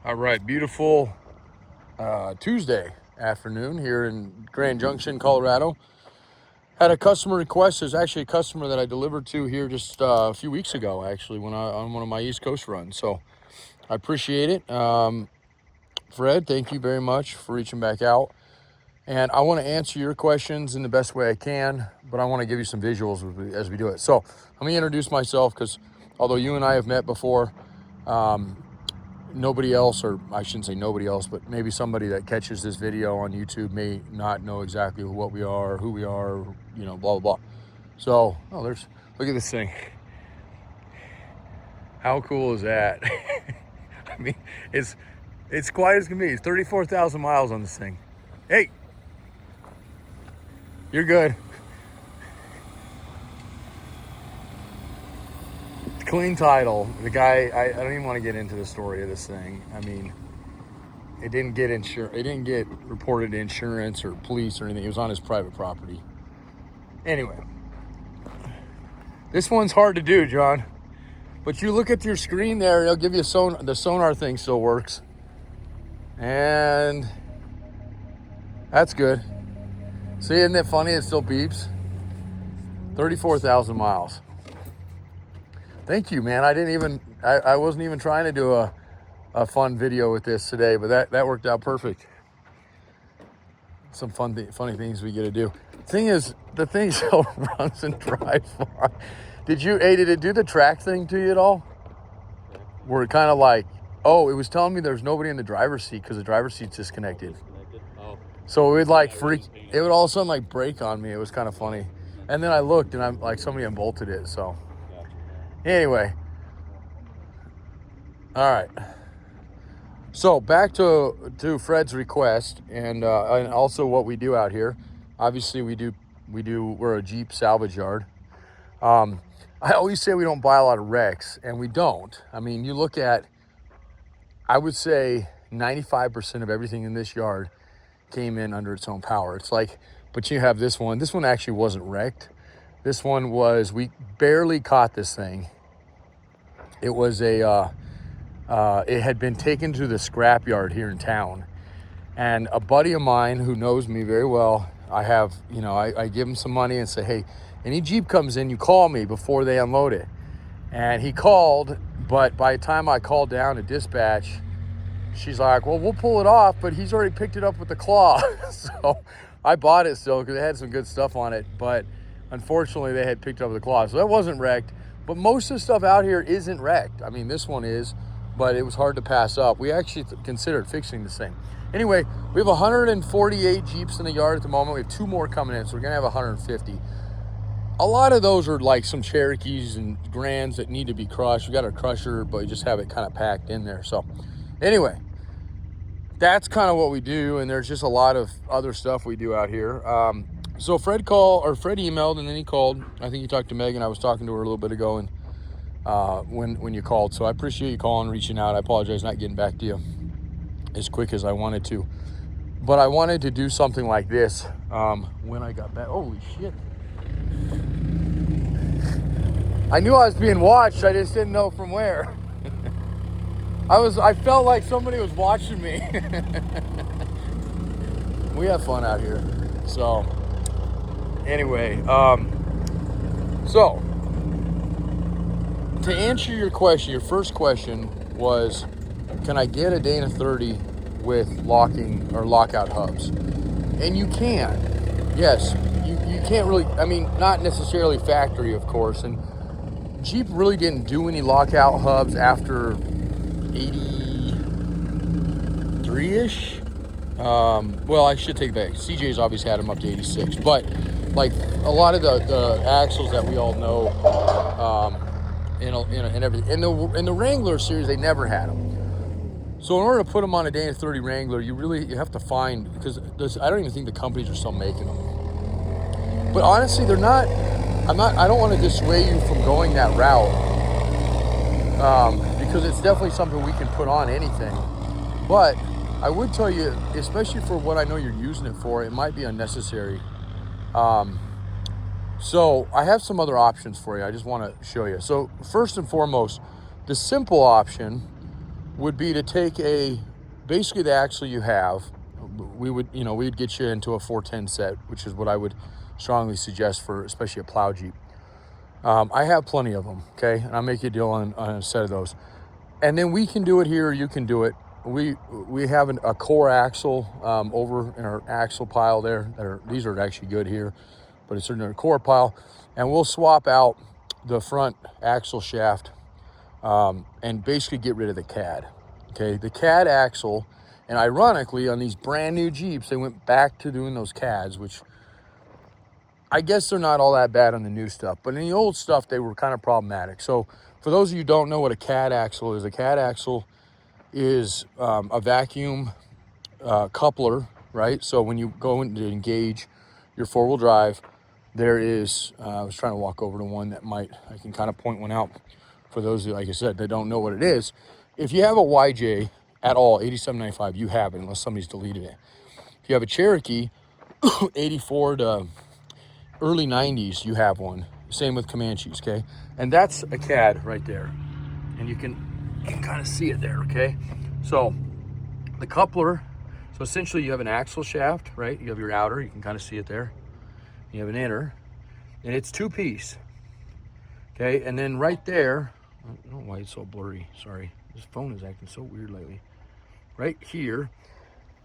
All right, beautiful Tuesday afternoon here in Grand Junction, Colorado. Had a customer request. There's actually a customer that I delivered to here just a few weeks ago, actually, when on one of my East Coast runs. So I appreciate it. Fred, thank you very much for reaching back out. And I want to answer your questions in the best way I can, but I want to give you some visuals as we do it. So let me introduce myself, because although you and I have met before, nobody else, or I shouldn't say nobody else, but maybe somebody that catches this video on YouTube may not know exactly what we are, who we are, blah, blah, blah. So, look at this thing. How cool is that? I mean, it's quiet as can be. It's 34,000 miles on this thing. Hey, you're good. Clean title. The guy, I don't even want to get into the story of this thing. I mean, it didn't get reported to insurance or police or anything. It was on his private property. Anyway, this one's hard to do, John. But you look at your screen there, it'll give you the sonar thing still works. And that's good. See, isn't it funny? It still beeps. 34,000 miles. Thank you, man. I wasn't even trying to do a fun video with this today, but that worked out perfect. Some funny things we get to do. The thing still runs and drives far. Did it do the track thing to you at all? Where it kind of like, it was telling me there's nobody in the driver's seat because the driver's seat's disconnected. So it would it would all of a sudden like break on me. It was kind of funny. And then I looked and I'm like, somebody unbolted it. So anyway, all right. So back to Fred's request and also what we do out here. Obviously we're a Jeep salvage yard. I always say we don't buy a lot of wrecks, and we don't. I mean, you look at, I would say 95% of everything in this yard came in under its own power. It's like, but you have this one. This one actually wasn't wrecked. This one we barely caught this thing. It was it had been taken to the scrap yard here in town. And a buddy of mine who knows me very well, I give him some money and say, hey, any Jeep comes in, you call me before they unload it. And he called, but by the time I called down to dispatch, she's like, well, we'll pull it off, but he's already picked it up with the claw. So I bought it still because it had some good stuff on it, but unfortunately they had picked up with the claw. So that wasn't wrecked, but most of the stuff out here isn't wrecked. I mean, this one is, but it was hard to pass up. We actually considered fixing this thing. Anyway, we have 148 Jeeps in the yard at the moment. We have 2 more coming in, so we're gonna have 150. A lot of those are like some Cherokees and Grands that need to be crushed. We got our crusher, but we just have it kind of packed in there. So anyway, that's kind of what we do. And there's just a lot of other stuff we do out here. So Fred emailed and then he called. I think he talked to Megan. I was talking to her a little bit ago and when you called. So I appreciate you calling, reaching out. I apologize not getting back to you as quick as I wanted to. But I wanted to do something like this when I got back. Holy shit. I knew I was being watched. I just didn't know from where. I felt like somebody was watching me. We have fun out here. So anyway, so to answer your question, your first question was, can I get a Dana 30 with locking or lockout hubs? And you can. Yes, you can't really, I mean, not necessarily factory, of course. And Jeep really didn't do any lockout hubs after 83-ish. Well, I should take it back. CJ's obviously had them up to 86. But like a lot of the axles that we all know, and everything. In the Wrangler series, they never had them. So in order to put them on a Dana 30 Wrangler, you have to find, because I don't even think the companies are still making them. But honestly, they're not. I don't want to dissuade you from going that route, because it's definitely something we can put on anything. But I would tell you, especially for what I know you're using it for, it might be unnecessary. So I have some other options for you. I just want to show you. So first and foremost, the simple option would be to take basically the axle you have. We'd get you into a 410 set, which is what I would strongly suggest for especially a plow Jeep. I have plenty of them, okay? And I'll make you a deal on a set of those. And then we can do it here, or you can do it. We have a core axle over in our axle pile there. These are actually good here, but it's in our core pile. And we'll swap out the front axle shaft and basically get rid of the CAD. Okay, the CAD axle, and ironically on these brand new Jeeps, they went back to doing those CADs, which I guess they're not all that bad on the new stuff, but in the old stuff, they were kind of problematic. So for those of you who don't know what a CAD axle is, a CAD axle is a vacuum coupler, right? So when you go in to engage your four-wheel drive, there is, I was trying to walk over to one that I can kind of point one out for those, like I said, that don't know what it is. If you have a YJ at all, 8795, you have it unless somebody's deleted it. If you have a Cherokee, 84 to early 90s, you have one. Same with Comanches, okay? And that's a CAD right there. And you can kind of see it there, okay? So the coupler, so essentially you have an axle shaft, right? You have your outer, you can kind of see it there. You have an inner, and it's two-piece, okay? And then right there, I don't know why it's so blurry, sorry. This phone is acting so weird lately. Right here,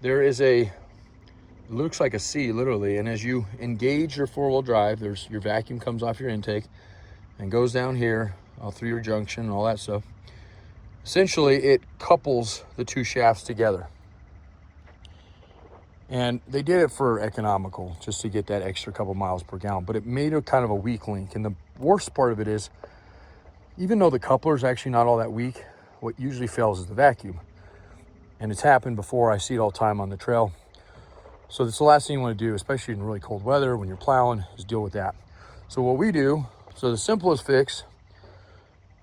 there is it looks like a C, literally, and as you engage your four-wheel drive, your vacuum comes off your intake and goes down here, all through your junction and all that stuff. Essentially, it couples the two shafts together. And they did it for economical, just to get that extra couple miles per gallon, but it made it kind of a weak link. And the worst part of it is, even though the coupler is actually not all that weak, what usually fails is the vacuum. And it's happened before. I see it all the time on the trail. So that's the last thing you want to do, especially in really cold weather when you're plowing, is deal with that. So what we do, so the simplest fix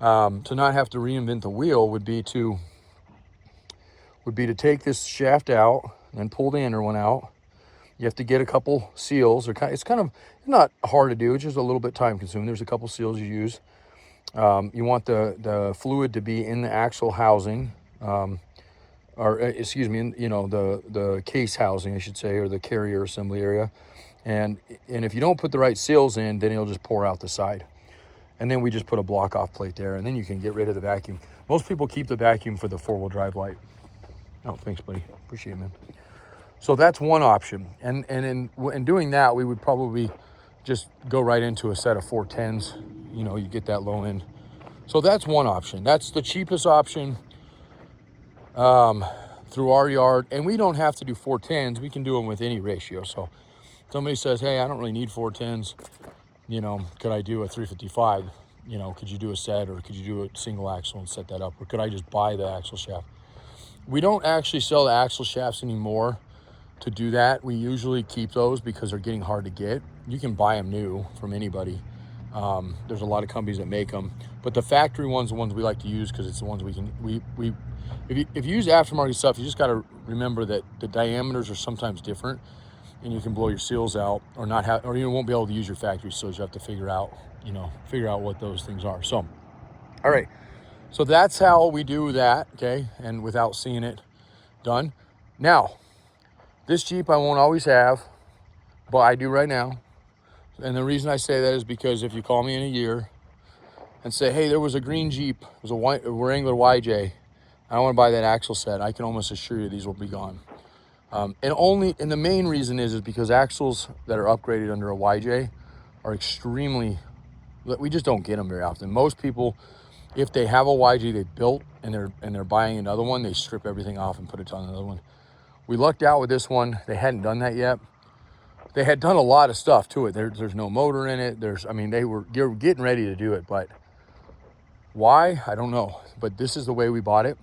to not have to reinvent the wheel would be to take this shaft out and pull the inner one out. You have to get a couple seals. It's kind of not hard to do. It's just a little bit time consuming. There's a couple seals you use. You want the fluid to be in the axle housing, the case housing, I should say, or the carrier assembly area. And if you don't put the right seals in, then it'll just pour out the side. And then we just put a block off plate there, and then you can get rid of the vacuum. Most people keep the vacuum for the four-wheel drive light. Oh, thanks, buddy. Appreciate it, man. So that's one option. And in doing that, we would probably just go right into a set of 410s. You get that low end. So that's one option. That's the cheapest option through our yard. And we don't have to do 410s. We can do them with any ratio. So somebody says, hey, I don't really need 410s. Could I do a 355? Could you do a set, or could you do a single axle and set that up? Or could I just buy the axle shaft? We don't actually sell the axle shafts anymore to do that. We usually keep those because they're getting hard to get. You can buy them new from anybody. There's a lot of companies that make them, but the factory ones are the ones we like to use because it's the ones if you use aftermarket stuff, you just got to remember that the diameters are sometimes different, and you can blow your seals out or not have, or you won't be able to use your factory seals. You have to figure out what those things are. So, all right. So that's how we do that, okay? And without seeing it done. Now, this Jeep I won't always have, but I do right now. And the reason I say that is because if you call me in a year and say, hey, there was a green Jeep, it was a Wrangler YJ, I want to buy that axle set, I can almost assure you these will be gone. And the main reason is because axles that are upgraded under a YJ are we just don't get them very often. Most people, if they have a YJ they built and they're buying another one, they strip everything off and put it on another one. We lucked out with this one. They hadn't done that yet. They had done a lot of stuff to it. There's no motor in it. They were getting ready to do it, but why? I don't know. But this is the way we bought it.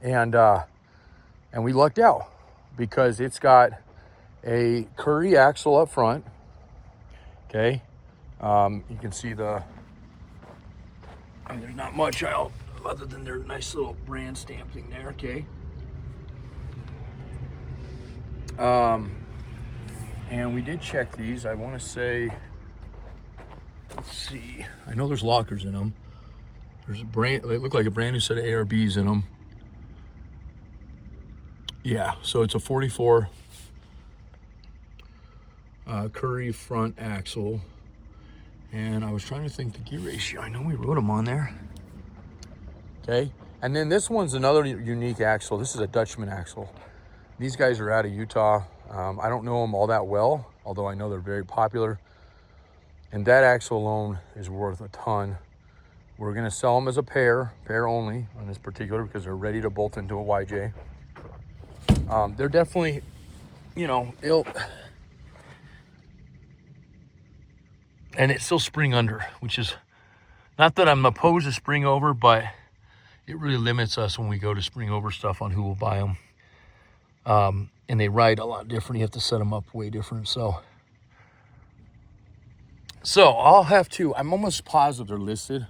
And we lucked out because it's got a Currie axle up front. Okay. You can see there's not much out other than their nice little brand stamp thing there. Okay. And we did check these. I want to say, let's see. I know there's lockers in them. They look like a brand new set of ARBs in them. Yeah, so it's a 44 Currie front axle. And I was trying to think the gear ratio. I know we wrote them on there. Okay, and then this one's another unique axle. This is a Dutchman axle. These guys are out of Utah. I don't know them all that well, although I know they're very popular. And that axle alone is worth a ton. We're gonna sell them as a pair only on this particular, because they're ready to bolt into a YJ. They're definitely, you know, and it's still spring under, which is, not that I'm opposed to spring over, but it really limits us when we go to spring over stuff on who will buy them. And they ride a lot different. You have to set them up way different. So I'll have to, I'm almost positive they're listed.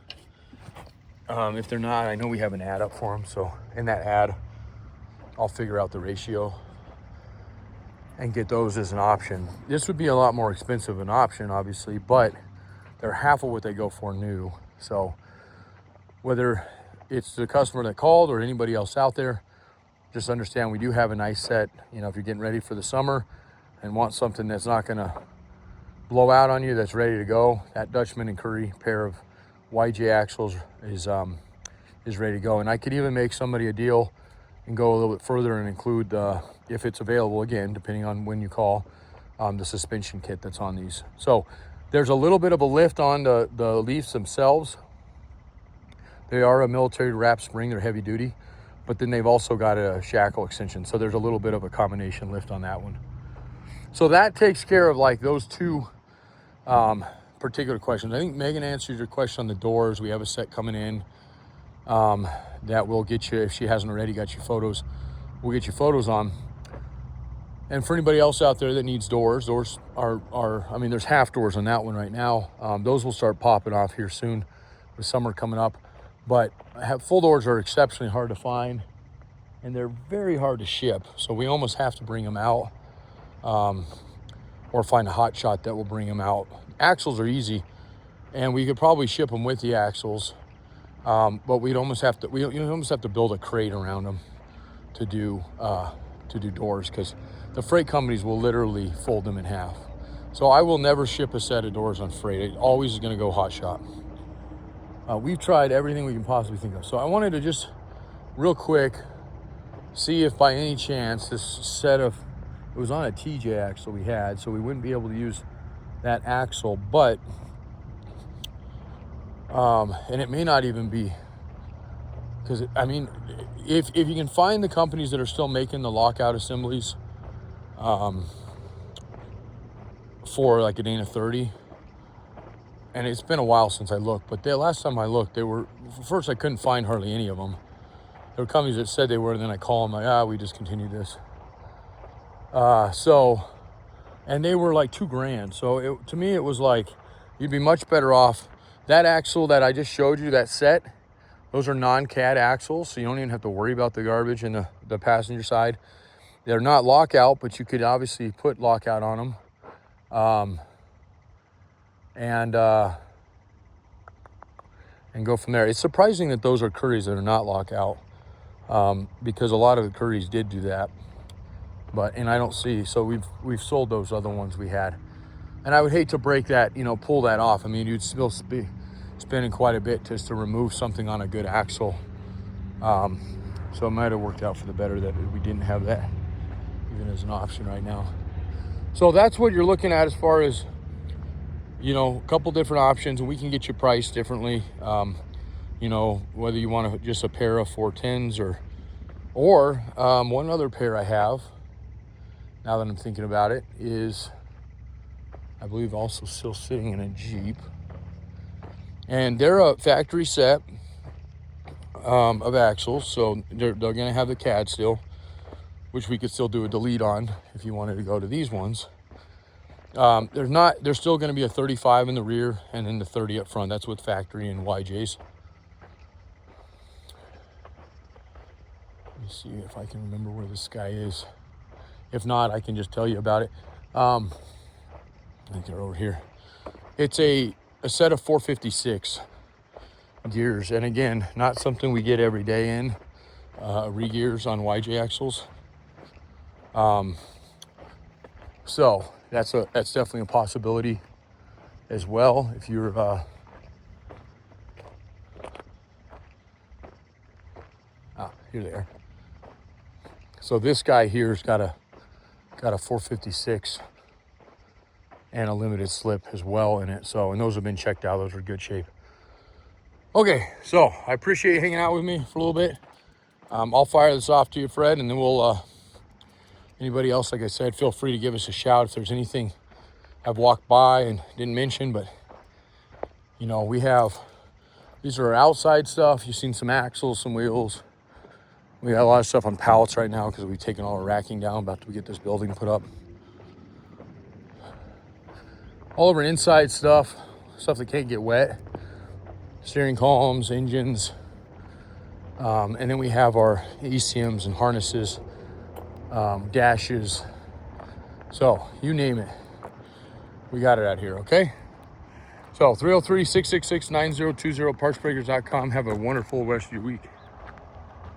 If they're not, I know we have an ad up for them. So in that ad, I'll figure out the ratio and get those as an option. This would be a lot more expensive an option, obviously, but they're half of what they go for new. So whether it's the customer that called or anybody else out there, just understand we do have a nice set. You know, if you're getting ready for the summer and want something that's not gonna blow out on you, that's ready to go, that Dutchman and Currie pair of YJ axles is ready to go. And I could even make somebody a deal and go a little bit further and include, if it's available, again, depending on when you call, the suspension kit that's on these. So there's a little bit of a lift on the leafs themselves. They are a military wrap spring, they're heavy duty, but then they've also got a shackle extension. So there's a little bit of a combination lift on that one. So that takes care of like those two particular questions. I think Megan answered your question on the doors. We have a set coming in that will get you, if she hasn't already got you photos, we'll get you photos on. And for anybody else out there that needs doors are I mean, there's half doors on that one right now. Those will start popping off here soon with summer coming up. But full doors are exceptionally hard to find, and they're very hard to ship. So we almost have to bring them out, or find a hot shot that will bring them out. Axles are easy, and we could probably ship them with the axles. But we'd almost have to, you almost have to build a crate around them to do doors, because the freight companies will literally fold them in half. So I will never ship a set of doors on freight. It always is going to go hot shot. We've tried everything we can possibly think of. So I wanted to just real quick see if by any chance this set of, it was on a TJ axle we had, so we wouldn't be able to use that axle, but and it may not even be, because I mean, if you can find the companies that are still making the lockout assemblies for like a Dana 30, and it's been a while since I looked, but the last time I looked, they were, first I couldn't find hardly any of them. There were companies that said they were, and then I call them like, we discontinued this. And they were like $2,000. So to me, it was like, you'd be much better off. That axle that I just showed you, that set, those are non-CAD axles, so you don't even have to worry about the garbage in the passenger side. They're not lockout, but you could obviously put lockout on them. And go from there. It's surprising that those are Curries that are not lockout, because a lot of the Curries did do that. And I don't see, so we've sold those other ones we had. And I would hate to break that, pull that off. I mean, you'd still be spending quite a bit just to remove something on a good axle. So it might have worked out for the better that we didn't have that even as an option right now. So that's what you're looking at as far as, a couple different options, and we can get you priced differently. Whether you want just a pair of 410s or one other pair I have, now that I'm thinking about it, is I believe also still sitting in a Jeep, and they're a factory set of axles, so they're going to have the CAD still, which we could still do a delete on if you wanted to go to these ones. There's still going to be a 35 in the rear and then the 30 up front. That's with factory and YJs. Let me see if I can remember where this guy is. If not, I can just tell you about it. I think they're over here. It's a set of 456 gears. And again, not something we get every day in, re-gears on YJ axles. So that's definitely a possibility as well. If you're, here there. So this guy here's got a 456 and a limited slip as well in it. So, and those have been checked out. Those are good shape. Okay, so I appreciate you hanging out with me for a little bit. I'll fire this off to you, Fred, and then we'll, anybody else, like I said, feel free to give us a shout if there's anything I've walked by and didn't mention. But, you know, these are our outside stuff. You've seen some axles, some wheels. We got a lot of stuff on pallets right now because we've taken all our racking down, about to get this building put up. All of our inside stuff that can't get wet. Steering columns, engines. And then we have our ECMs and harnesses, dashes. So you name it, we got it out here, okay? So 303-666-9020, partsbreakers.com. Have a wonderful rest of your week.